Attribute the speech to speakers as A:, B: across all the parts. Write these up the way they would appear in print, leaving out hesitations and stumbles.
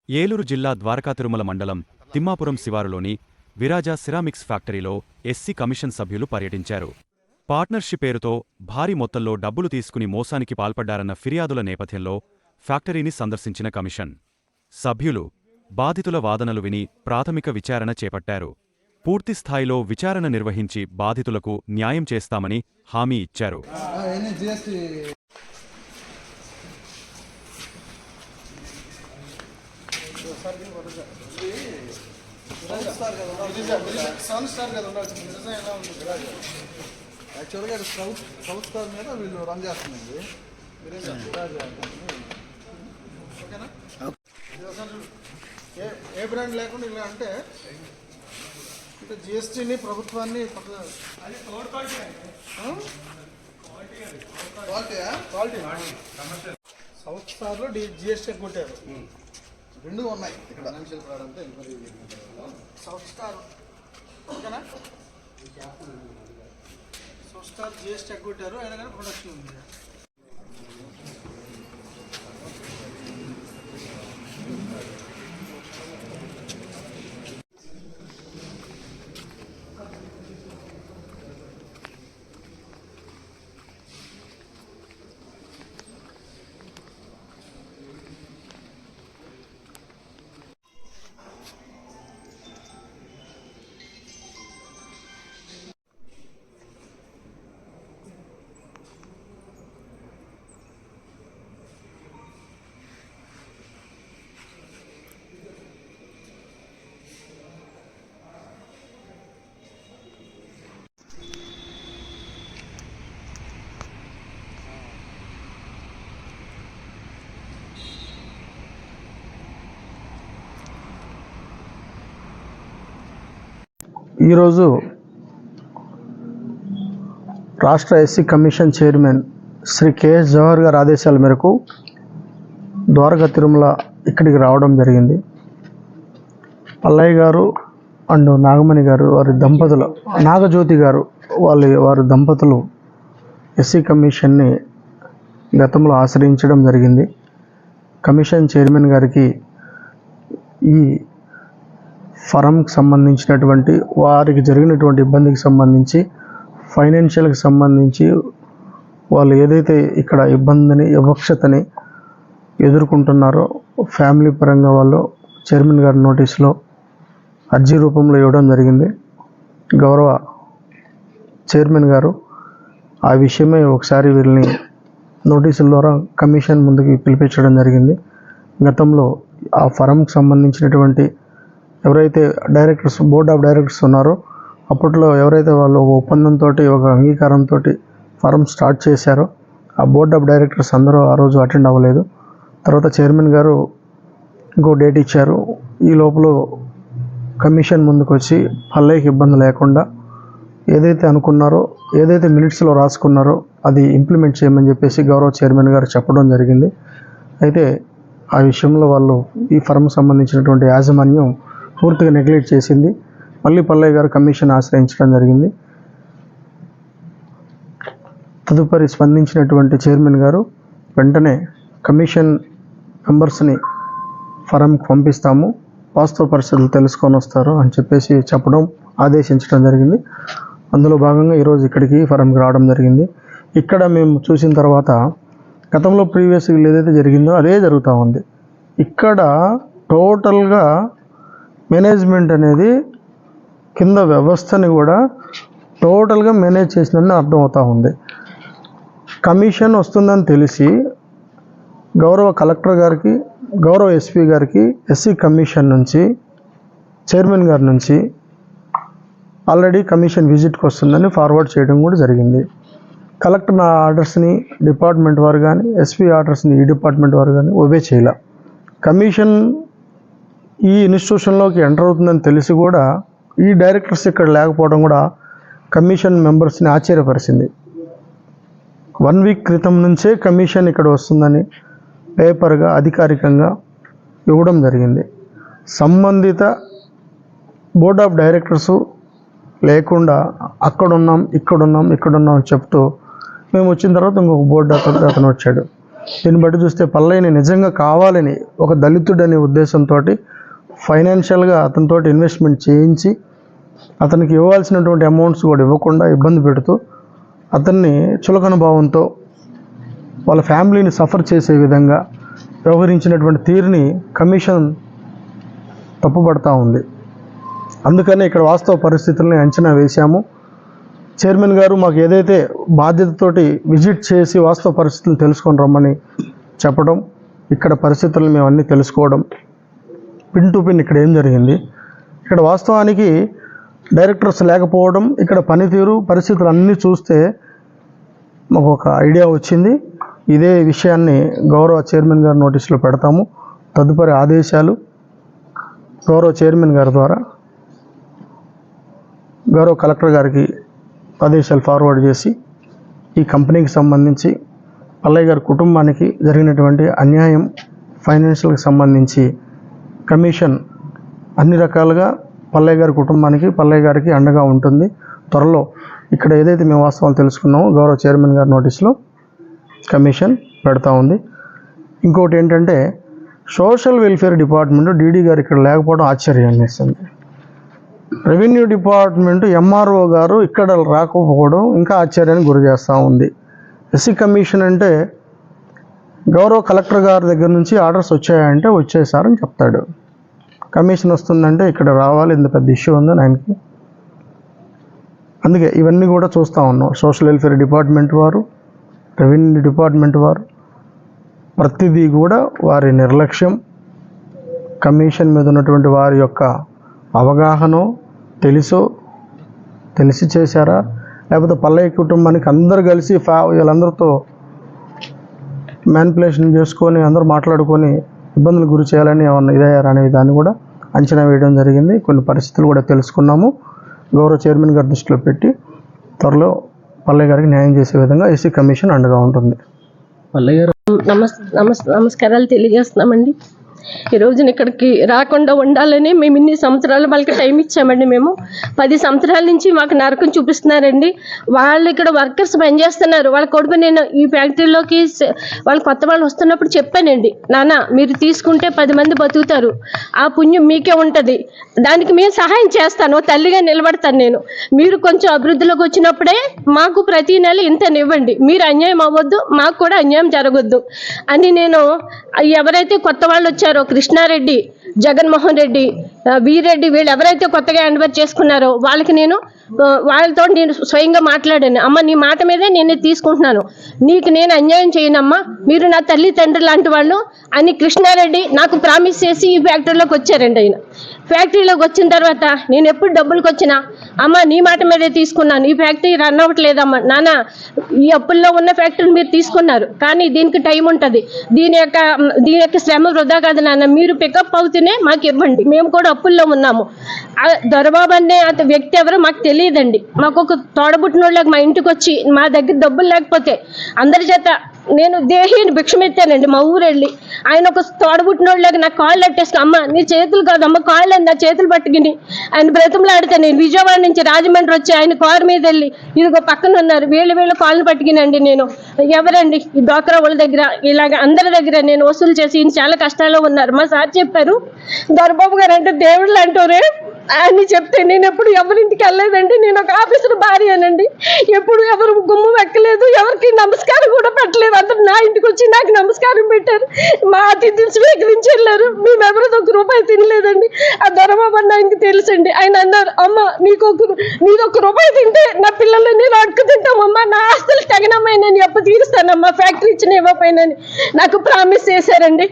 A: ఏలూరు జిల్లా ద్వారకా తిరుమల మండలం తిమ్మాపురం శివారులోని విరాజా సిరామిక్స్ ఫ్యాక్టరీలో ఎస్సీ కమిషన్ సభ్యులు పర్యటించారు. పార్ట్నర్షిప్ పేరుతో భారీ మొత్తంలో డబ్బులు తీసుకుని మోసానికి పాల్పడ్డారన్న ఫిర్యాదుల నేపథ్యంలో ఫ్యాక్టరీని సందర్శించిన కమిషన్ సభ్యులు బాధితుల వాదనలు విని ప్రాథమిక విచారణ చేపట్టారు. పూర్తిస్థాయిలో విచారణ నిర్వహించి బాధితులకు న్యాయం చేస్తామని హామీ ఇచ్చారు.
B: యాక్చువల్గా సౌత్ స్టార్ మీద వీళ్ళు రన్ చేస్తుందండి. ఓకేనా? ఏ బ్రాండ్ లేకుండా ఇలా అంటే ఇంకా జిఎస్టీని ప్రభుత్వాన్ని సౌత్ స్టార్లో జిఎస్టీ కొట్టారు. రెండు ఉన్నాయి ఇక్కడ. ఫైనాన్షియల్ ఫ్రాడ్ అంతా సౌత్ స్టార్ ఓకేనా? సౌత్ స్టార్ జిఎస్టీ కొట్టారు, అయినా కానీ ప్రొడక్షన్ ఉంది.
C: ఈరోజు రాష్ట్ర SC commission chairman Shri KS Jawahar గారి ఆదేశాల మేరకు ద్వారకా తిరుమల ఇక్కడికి రావడం జరిగింది. పల్లయ్య గారు అండ్ నాగమణి గారు వారి దంపతులు, నాగజ్యోతి గారు వారి దంపతులు ఎస్సీ కమిషన్ని గతంలో ఆశ్రయించడం జరిగింది. కమిషన్ చైర్మన్ గారికి ఈ ఫరంకి సంబంధించినటువంటి వారికి జరిగినటువంటి ఇబ్బందికి సంబంధించి, ఫైనాన్షియల్కి సంబంధించి వాళ్ళు ఏదైతే ఇక్కడ ఇబ్బందిని, వివక్షతని ఎదుర్కొంటున్నారో ఫ్యామిలీ పరంగా వాళ్ళు చైర్మన్ గారి నోటీసులో అర్జీ రూపంలో ఇవ్వడం జరిగింది. గౌరవ చైర్మన్ గారు ఆ విషయమై ఒకసారి వీళ్ళని నోటీసుల ద్వారా కమిషన్ ముందుకు పిలిపించడం జరిగింది. గతంలో ఆ ఫరంకి సంబంధించినటువంటి ఎవరైతే డైరెక్టర్స్, బోర్డ్ ఆఫ్ డైరెక్టర్స్ ఉన్నారో అప్పట్లో ఎవరైతే వాళ్ళు ఒక ఒప్పందంతో, ఒక అంగీకారంతో ఫరం స్టార్ట్ చేశారో ఆ బోర్డ్ ఆఫ్ డైరెక్టర్స్ అందరూ ఆ రోజు అటెండ్ అవ్వలేదు. తర్వాత చైర్మన్ గారు ఇంకో డేట్ ఇచ్చారు. ఈ లోపల కమిషన్ ముందుకు వచ్చి పల్లెకి ఇబ్బంది లేకుండా ఏదైతే అనుకున్నారో, ఏదైతే మినిట్స్లో రాసుకున్నారో అది ఇంప్లిమెంట్ చేయమని చెప్పేసి గౌరవ చైర్మన్ గారు చెప్పడం జరిగింది. అయితే ఆ విషయంలో వాళ్ళు ఈ ఫర్మ్ సంబంధించినటువంటి యాజమాన్యం పూర్తిగా నెగ్లెక్ట్ చేసింది. మళ్ళీ పల్లయ్య గారు కమిషన్ ఆశ్రయించడం జరిగింది. తదుపరి స్పందించినటువంటి చైర్మన్ గారు వెంటనే కమిషన్ మెంబర్స్ని ఫరంకి పంపిస్తాము, వాస్తవ పరిస్థితులు తెలుసుకొని వస్తారు అని చెప్పేసి చెప్పడం, ఆదేశించడం జరిగింది. అందులో భాగంగా ఈరోజు ఇక్కడికి ఫరంకి రావడం జరిగింది. ఇక్కడ మేము చూసిన తర్వాత గతంలో ప్రీవియస్గా ఏదైతే జరిగిందో అదే జరుగుతూ ఉంది. ఇక్కడ టోటల్గా మేనేజ్మెంట్ అనేది కింద వ్యవస్థని కూడా టోటల్గా మేనేజ్ చేసినట్టు అర్థమవుతూ ఉంది. కమిషన్ వస్తుందని తెలిసి గౌరవ కలెక్టర్ గారికి, గౌరవ ఎస్పీ గారికి ఎస్సీ కమిషన్ నుంచి, చైర్మన్ గారి నుంచి ఆల్రెడీ కమిషన్ విజిట్కి వస్తుందని ఫార్వర్డ్ చేయడం కూడా జరిగింది. కలెక్టర్ ఆర్డర్స్ని డిపార్ట్మెంట్ వారు కానీ, ఎస్పీ ఆర్డర్స్ని ఈ డిపార్ట్మెంట్ వారు కానీ ఒబే చేయాల. కమిషన్ ఈ ఇన్స్టిట్యూషన్లోకి ఎంటర్ అవుతుందని తెలిసి కూడా ఈ డైరెక్టర్స్ ఇక్కడ లేకపోవడం కూడా కమిషన్ మెంబర్స్ని ఆశ్చర్యపరిచింది. 1 వీక్ క్రితం నుంచే కమిషన్ ఇక్కడ వస్తుందని పేపర్గా అధికారికంగా ఇవ్వడం జరిగింది. సంబంధిత బోర్డ్ ఆఫ్ డైరెక్టర్సు లేకుండా ఇక్కడున్నాం అని చెప్తూ మేము వచ్చిన తర్వాత ఇంకొక బోర్డు అతను వచ్చాడు. దీన్ని బట్టి చూస్తే పల్లయ్యని నిజంగా కావాలని ఒక దళితుడనే ఉద్దేశంతో ఫైనాన్షియల్గా అతనితో ఇన్వెస్ట్మెంట్ చేయించి అతనికి ఇవ్వాల్సినటువంటి అమౌంట్స్ కూడా ఇవ్వకుండా ఇబ్బంది పెడుతూ అతన్ని చులకన భావంతో వాళ్ళ ఫ్యామిలీని సఫర్ చేసే విధంగా వ్యవహరించినటువంటి తీరుని కమిషన్ తప్పుపడతా ఉంది. అందుకనే ఇక్కడ వాస్తవ పరిస్థితుల్ని అంచనా వేశాము. చైర్మన్ గారు మాకు ఏదైతే బాధ్యతతోటి విజిట్ చేసి వాస్తవ పరిస్థితులను తెలుసుకొని రమ్మని చెప్పడం, ఇక్కడ పరిస్థితులను మేము అన్నీ తెలుసుకోవడం, పిన్ టు పిన్ ఇక్కడ ఏం జరిగింది, ఇక్కడ వాస్తవానికి డైరెక్టర్స్ లేకపోవడం, ఇక్కడ పనితీరు పరిస్థితులు అన్నీ చూస్తే మాకు ఒక ఐడియా వచ్చింది. ఇదే విషయాన్ని గౌరవ చైర్మన్ గారి నోటీసులో పెడతాము. తదుపరి ఆదేశాలు గౌరవ చైర్మన్ గారి ద్వారా గౌరవ కలెక్టర్ గారికి ఆదేశాలు ఫార్వర్డ్ చేసి ఈ కంపెనీకి సంబంధించి పల్లయ్య గారి కుటుంబానికి జరిగినటువంటి అన్యాయం ఫైనాన్షియల్కి సంబంధించి కమిషన్ అన్ని రకాలుగా పల్లయ్య గారి కుటుంబానికి పల్లయ్య గారికి అండగా ఉంటుంది. త్వరలో ఇక్కడ ఏదైతే మేము వాస్తవాలు తెలుసుకున్నామో గౌరవ చైర్మన్ గారి నోటీసులో కమిషన్ పెడతా ఉంది. ఇంకోటి ఏంటంటే సోషల్ వెల్ఫేర్ డిపార్ట్మెంట్ డీడీ గారు ఇక్కడ లేకపోవడం ఆశ్చర్యాన్ని ఇస్తుంది. రెవెన్యూ డిపార్ట్మెంట్ ఎంఆర్ఓ గారు ఇక్కడ రాకపోవడం ఇంకా ఆశ్చర్యానికి గురి చేస్తూ ఉంది. ఎస్సీ కమిషన్ అంటే గౌరవ కలెక్టర్ గారి దగ్గర నుంచి ఆర్డర్స్ వచ్చాయంటే వచ్చేసారని చెప్తాడు. కమిషన్ వస్తుందంటే ఇక్కడ రావాలి, ఇంత పెద్ద ఇష్యూ ఉందని ఆయనకి. అందుకే ఇవన్నీ కూడా చూస్తూ ఉన్నాం. సోషల్ వెల్ఫేర్ డిపార్ట్మెంట్ వారు, రెవెన్యూ డిపార్ట్మెంట్ వారు ప్రతిదీ కూడా వారి నిర్లక్ష్యం, కమిషన్ మీద ఉన్నటువంటి వారి యొక్క అవగాహన తెలిసి చేశారా, లేకపోతే పల్లయ్య కుటుంబానికి అందరు కలిసి వీళ్ళందరితో మ్యానిపులేషన్ చేసుకొని అందరూ మాట్లాడుకొని ఇబ్బందులు గురి చేయాలని ఏమన్నా ఇదయ్యారా అనే దాన్ని కూడా అంచనా వేయడం జరిగింది. కొన్ని పరిస్థితులు కూడా తెలుసుకున్నాము. గౌరవ చైర్మన్ గారి దృష్టిలో పెట్టి త్వరలో పల్లయ్య గారికి న్యాయం చేసే విధంగా ఎస్సీ కమిషన్ అండగా ఉంటుంది.
D: పల్లయ్య గారు
E: నమస్కారాలు తెలియజేస్తున్నామండి. ఈ రోజున ఇక్కడికి రాకుండా ఉండాలని మేము ఇన్ని సంవత్సరాలు వాళ్ళకి టైం ఇచ్చామండి. మేము 10 సంవత్సరాల నుంచి మాకు నరకం చూపిస్తున్నారండి. వాళ్ళు ఇక్కడ వర్కర్స్ పనిచేస్తున్నారు. వాళ్ళ కొడుకు నేను ఈ ఫ్యాక్టరీలోకి వాళ్ళు కొత్త వాళ్ళు వస్తున్నప్పుడు చెప్పానండి, నాన్న మీరు తీసుకుంటే 10 మంది బతుకుతారు, ఆ పుణ్యం మీకే ఉంటుంది, దానికి మేము సహాయం చేస్తాను, తల్లిగా నిలబడతాను నేను, మీరు కొంచెం అభివృద్ధిలోకి వచ్చినప్పుడే మాకు ప్రతి నెల ఇంతనివ్వండి, మీరు అన్యాయం అవ్వద్దు, మాకు కూడా అన్యాయం జరగొద్దు అని నేను ఎవరైతే కొత్త వాళ్ళు వచ్చారో కృష్ణారెడ్డి, జగన్మోహన్ రెడ్డి, వీరెడ్డి వీళ్ళు ఎవరైతే కొత్తగా హ్యాండ్ చేసుకున్నారో వాళ్ళతో నేను స్వయంగా మాట్లాడాను. అమ్మ నీ మాట మీదే నేను తీసుకుంటున్నాను, నీకు నేను అన్యాయం చేయనమ్మా, మీరు నా తల్లి తండ్రి లాంటి వాళ్ళు అని కృష్ణారెడ్డి నాకు ప్రామిస్ చేసి ఈ ఫ్యాక్టరీలోకి వచ్చారండి. ఆయన ఫ్యాక్టరీలోకి వచ్చిన తర్వాత నేను ఎప్పుడు డబ్బులకు వచ్చినా అమ్మ నీ మాట మీదే తీసుకున్నాను, ఈ ఫ్యాక్టరీ రన్ అవ్వట్లేదమ్మా, నాన్న ఈ అప్పుల్లో ఉన్న ఫ్యాక్టరీని మీరు తీసుకున్నారు కానీ దీనికి టైం ఉంటుంది, దీని యొక్క శ్రమ వృధా కాదు నాన్న, మీరు పికప్ అవుతూనే మాకు ఇవ్వండి, మేము కూడా అప్పుల్లో ఉన్నాము. దొరబాబు అనే వ్యక్తి ఎవరో మాకు తెలియదండి. మాకు ఒక తోడబుట్టినోళ్ళకి మా ఇంటికి వచ్చి మా దగ్గర డబ్బులు లేకపోతే అందరి చేత నేను దేహిని భిక్షమెత్తానండి. మా ఊరు వెళ్ళి ఆయన ఒక తోడబుట్టినోళ్ళకి నా కాళ్ళు అట్టేసుకుని అమ్మ నీ చేతులు కాదమ్మ కాళ్ళు నా చేతులు పట్టుకుని ఆయన బ్రతంలాడితే నేను విజయవాడ నుంచి రాజమండ్రి వచ్చి ఆయన కారు మీద వెళ్ళి ఇదిగో పక్కన ఉన్నారు వీళ్ళ కాళ్ళని పట్టుకునండి నేను ఎవరండి ఈ డోక్రా వాళ్ళ దగ్గర ఇలాగ అందరి దగ్గర నేను వసూలు చేసి ఈయన చాలా కష్టాల్లో ఉన్నారు. మా సార్ చెప్పారు దొరబాబు గారు అంటే దేవుళ్ళు అంటారే అని చెప్తే నేను ఎప్పుడు ఎవరింటికి వెళ్ళలేదండి. నేను ఒక ఆఫీసర్ భార్యనండి, ఎప్పుడు ఎవరు గుమ్ము వెక్కలేదు, ఎవరికి నమస్కారం కూడా పెట్టలేదు. అందరు నా ఇంటికి వచ్చి నాకు నమస్కారం పెట్టారు, మా అతిథిని స్వీకరించి వెళ్ళారు. మేమెవరో ₹1 తినలేదండి. ఆ దొరబాబు అన్న ఆయనకి తెలుసండి. ఆయన అన్నారు అమ్మ నీది ₹1 తింటే నా పిల్లల్ని నేను అడుగు తింటామమ్మా, నా ఆస్తులు తగినమ్మా, నేను ఎప్పుడు తీరుస్తానమ్మా, ఫ్యాక్టరీ ఇచ్చిన ఇవ్వపోయినని నాకు ప్రామిస్ చేశారండి.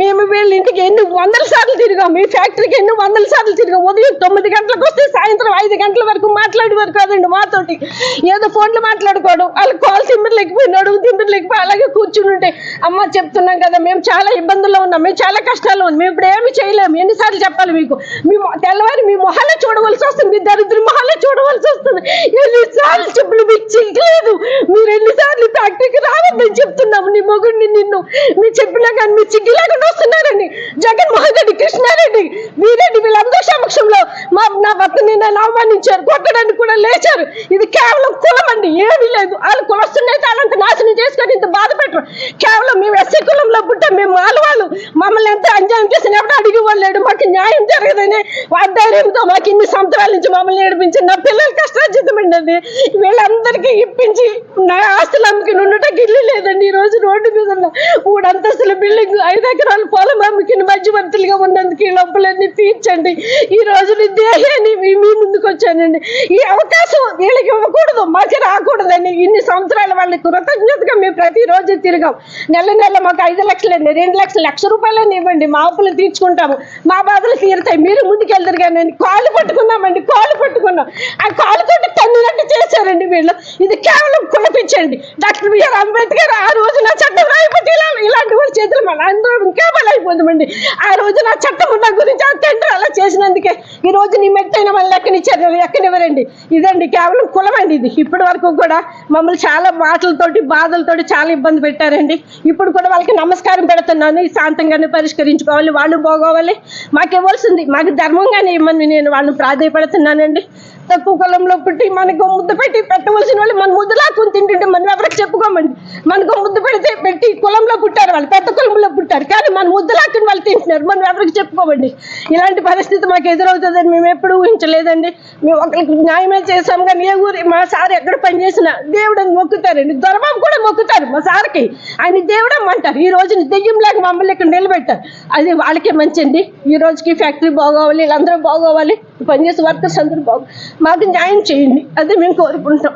E: మేము వీళ్ళ ఇంటికి ఎన్ని 100 సార్లు తిరిగాము, ఈ ఫ్యాక్టరీకి ఎన్ని 100 సార్లు తిరిగాము. ఉదయం 9 గంటలకు వస్తే సాయంత్రం 5 గంటల వరకు మాట్లాడేవారు కాదండి మాతోటి. ఏదో ఫోన్లు మాట్లాడుకోవడం, వాళ్ళకి కాల్ తిమ్మిరి లేకపోయినాడు తిమ్మిరి లేకపోయి అలాగే కూర్చుని ఉంటే అమ్మ చెప్తున్నాం కదా మేము చాలా ఇబ్బందుల్లో ఉన్నాం, మేము చాలా కష్టాల్లో ఉన్నాం, మేము ఇప్పుడు ఏమి చేయలేము. ఎన్నిసార్లు చెప్పాలి మీకు, మీ తెల్లవారి మీ మొహాలే చూడవలసి వస్తుంది, మీ దరిద్ర మొహాలే చూడవలసి వస్తుంది. ఎన్నిసార్లు చెప్పులు మీకు చిగ్గలేదు, మీరు ఎన్నిసార్లు ఫ్యాక్టరీకి రావద్దని చెప్తున్నాము. నీ మొగుడిని నిన్ను మీరు చెప్పినా కానీ మీరు చిగ్గిలాగా వస్తున్నారండి. జగన్మోహన్ రెడ్డి కృష్ణ వీరారెడ్డి వీళ్ళందరూ సమక్షంలో నా భర్తని నన్ను అవమానించారు, కొట్టడానికి కూడా లేచారు. ఇది కేవలం కులం అండి, ఏమీ లేదు. వాళ్ళు కులస్తున్నైతే వాళ్ళంత నాశనం చేసుకొని ఇంత బాధ పెట్టరు. కేవలం మేము ఎస్సీ కులంలో పుట్టాం, మేము మాలవాళ్ళు, మమ్మల్ని ఎంత అన్యాయం చేసిన ఎవరు అడిగి వాళ్ళు లేడు. మాకు న్యాయం జరగదని ధైర్యంతో మాకు ఇన్ని సంవత్సరాల నుంచి మమ్మల్ని ఏడిపించి నా పిల్లలు కష్టార్జితం అండి. అది వీళ్ళందరికీ ఇప్పించి నా ఆస్తులు అమ్ముకుని ఉండటానికి ఇల్లు లేదండి. ఈ రోజు రోడ్డు మీద ఉన్న 3 అంతస్తుల బిల్డింగ్, 5 ఎకరాల పొలం అమ్ముకుని మధ్యవర్తులుగా ఉన్నందుకు ఈ లోపలన్నీ తీర్చండి. ఈ రోజు నీ దేహాన్ని మీ ముందుకు వచ్చానండి. ఈ అవకాశం వీళ్ళకి ఇవ్వకూడదు, మాకు రాకూడదండి. ఇన్ని సంవత్సరాల వాళ్ళకి కృతజ్ఞతగా మేము ప్రతిరోజు తిరిగాం. నెల మాకు 5 లక్షలండి, 2 లక్షలు, 1,00,000 రూపాయలని ఇవ్వండి, మా అప్పులు తీర్చుకుంటాము, మా బాధలు తీరుతాయి, మీరు ముందుకెళ్తారు. కానీ కాళ్ళు పట్టుకున్నామండి, కాళ్ళు పట్టుకున్నాం. ఆ కాళ్ళతోటి తన్నునట్టు చేశారండి వీళ్ళు. ఇది కేవలం కులపించండి. డాక్టర్ బిఆర్ అంబేద్కర్ ఆ రోజు నా చట్టం రాయిపోతే ఇలాంటి వాళ్ళ చేతులు మన అందరూ ఇంకా బలైపోతామండి. ఆ రోజు నా చట్టం ఉన్న గురించి ఆ తండ్రి అలా చేసినందుకే ఈ రోజు నీ మెట్టైన వాళ్ళు ఎక్కనివ్వరండి. ఇదండి కేవలం కులం అండి. ఇది ఇప్పటి వరకు కూడా మమ్మల్ని చాలా మాటలతోటి బాధలతోటి చాలా ఇబ్బంది పెట్టారండి. ఇప్పుడు కూడా వాళ్ళకి నమస్కారం పెడుతున్నాను. శాంతంగానే పరిష్కరించుకోవాలి, వాళ్ళు బాగోవాలి, మాకు ఇవ్వాల్సింది మాకు ధర్మంగానే ఇవ్వమని నేను వాళ్ళని ప్రాధాయపడుతున్నానండి. తక్కువ కులంలో పుట్టి మనకు ముద్ద పెట్టి పెట్టవలసిన వాళ్ళు మన ముద్ద లాక్కుని తింటుంటే మనం ఎవరికి చెప్పుకోమండి. మనకు ముద్ద పెట్టి కులంలో పుట్టారు, వాళ్ళు పెద్ద కులంలో పుట్టారు, కానీ మన ముద్ద లాక్కుని వాళ్ళు తింటున్నారు, మనం ఎవరికి చెప్పుకోమండి. ఇలాంటి పరిస్థితి మాకు ఎదురవుతుందని మేము ఎప్పుడు ఊహించలేదండి. మేము ఒకరికి న్యాయమే చేసాం, కానీ ఏ ఊరి మా సార్ ఎక్కడ పనిచేసినా దేవుడని మొక్కుతారండి. దొరబాబు కూడా మొక్కుతారు మా సార్కి, ఆయన దేవుడమ్మంటారు. ఈ రోజుని దెయ్యంలాగా మమ్మల్ని ఇక్కడ నిలబెట్టారు, అది వాళ్ళకే మంచండి. ఈ రోజుకి ఫ్యాక్టరీ బాగోవాలి, వీళ్ళందరూ బాగోవాలి, పనిచేసే వర్కర్స్ అందరూ మాకు న్యాయం చేయండి, అదే మేము కోరుకుంటాం.